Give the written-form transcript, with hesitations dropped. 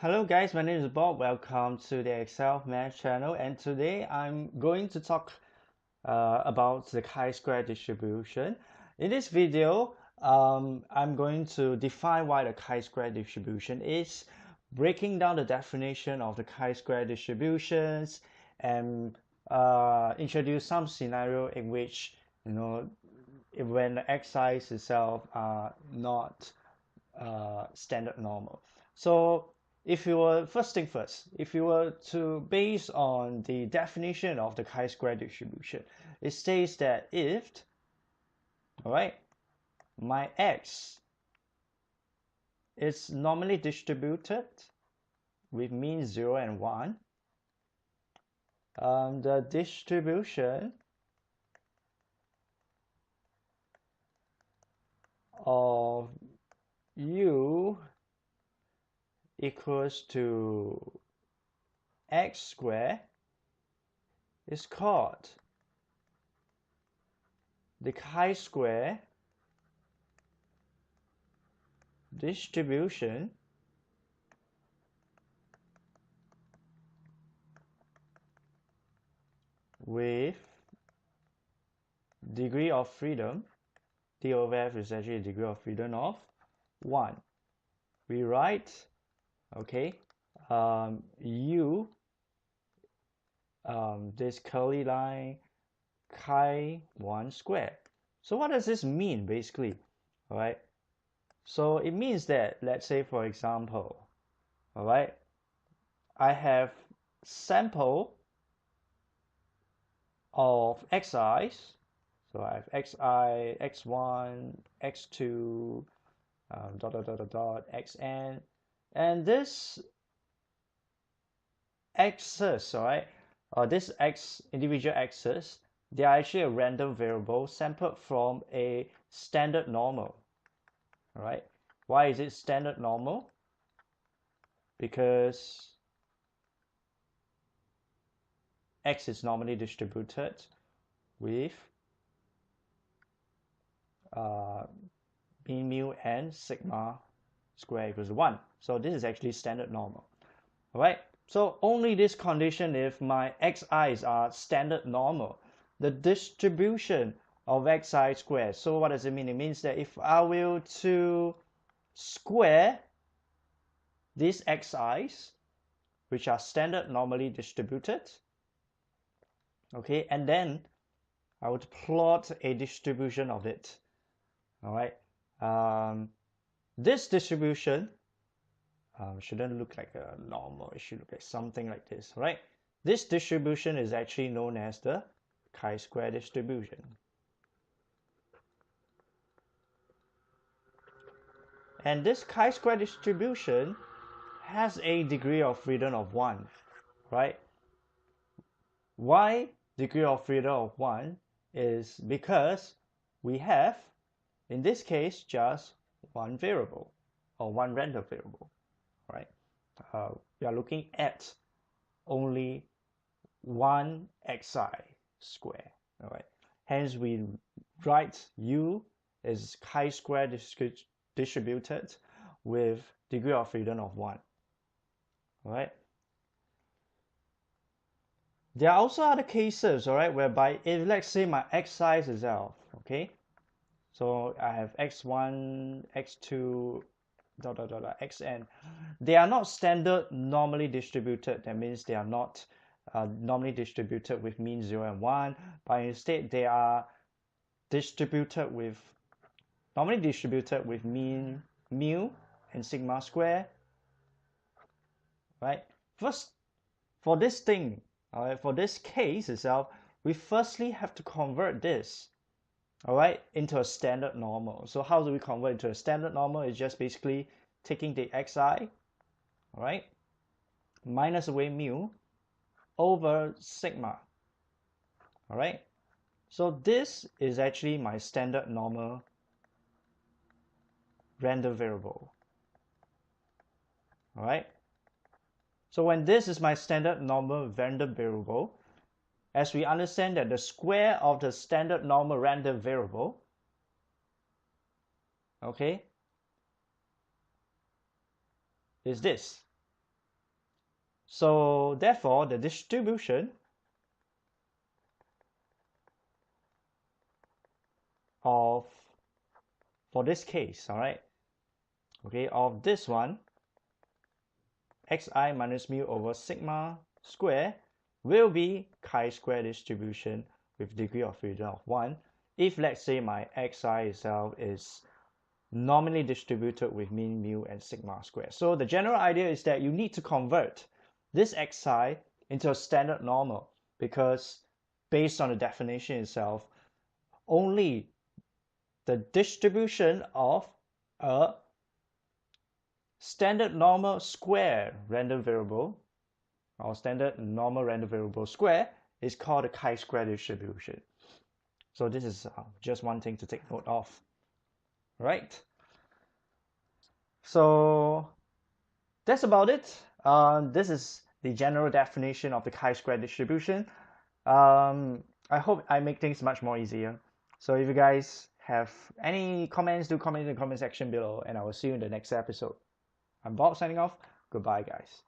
Hello guys, my name is Bob. Welcome to the Excel Math channel, and today I'm going to talk about the chi-square distribution. In this video, I'm going to define what the chi-square distribution is, breaking down the definition of the chi-square distributions, and introduce some scenario in which when the xi's itself are not standard normal. So if you were, first thing first, if you were to base on the definition of the chi-square distribution, it states that if, all right, my x is normally distributed with mean 0 and 1, the distribution of u equals to x squared is called the chi-square distribution with degree of freedom. D over F is actually a degree of freedom of 1. We write, okay, U, this curly line, chi 1 squared. So what does this mean basically? All right. So it means that, let's say for example, all right, I have sample of xi's. So I have xi, x1, x2, xn, and this x's, all right, this individual x's, they are actually a random variable sampled from a standard normal. All right, why is it standard normal? Because x is normally distributed with mean mu and sigma square equals 1. So this is actually standard normal. All right, so only this condition if my xi's are standard normal, the distribution of xi squared. So what does it mean? It means that if I will to square these xi's, which are standard normally distributed, okay, and then I would plot a distribution of it. All right, this distribution shouldn't look like a normal. It should look like something like this, right? This distribution is actually known as the chi-square distribution. And this chi-square distribution has a degree of freedom of 1, right? Why degree of freedom of 1 is because we have, in this case, just one variable or one random variable, right? We are looking at only one xi square, all right? Hence, we write U is chi-square distributed with degree of freedom of 1, all right? There are also other cases, all right, whereby if let's say my xi is itself, okay, so I have x1, x2, xn. They are not standard normally distributed. That means they are not normally distributed with mean 0 and 1, but instead they are normally distributed with mean mu and sigma square, right? First, for this thing, all right, for this case itself, we firstly have to convert this, all right, into a standard normal. So how do we convert into a standard normal? It's just basically taking the xi, all right, minus away mu over sigma, all right. So this is actually my standard normal random variable, all right. So when this is my standard normal random variable, as we understand that the square of the standard normal random variable, okay, is this. So therefore, the distribution of, for this case, all right, okay, of this one, xi minus mu over sigma square will be chi-square distribution with degree of freedom of 1 if, let's say, my xi itself is normally distributed with mean mu and sigma square. So the general idea is that you need to convert this xi into a standard normal, because based on the definition itself, only the distribution of a standard normal square random variable, or standard normal random variable square, is called a chi-square distribution. So this is just one thing to take note of, right? So that's about it. This is the general definition of the chi-square distribution. I hope I make things much more easier. So if you guys have any comments, do comment in the comment section below, and I will see you in the next episode. I'm Bob signing off. Goodbye, guys.